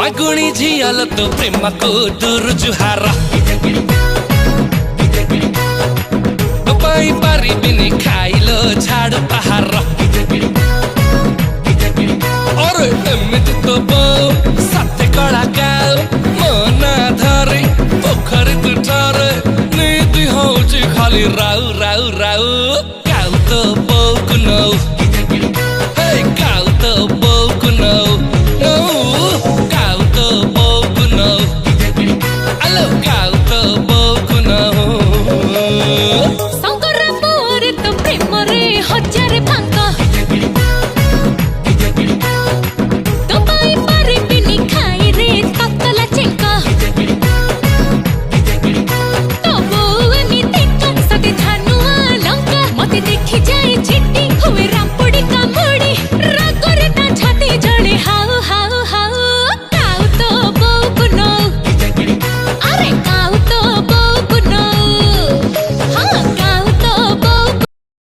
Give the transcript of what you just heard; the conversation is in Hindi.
मागुणी झियाल तो प्रेमको दूर जुहार पाई पारी बिनी खाइलो झाड़ पहाड़ और एमिति तो बो साथे कला गाल मना धरे पोखरी तुठारे नीति होची खाली रा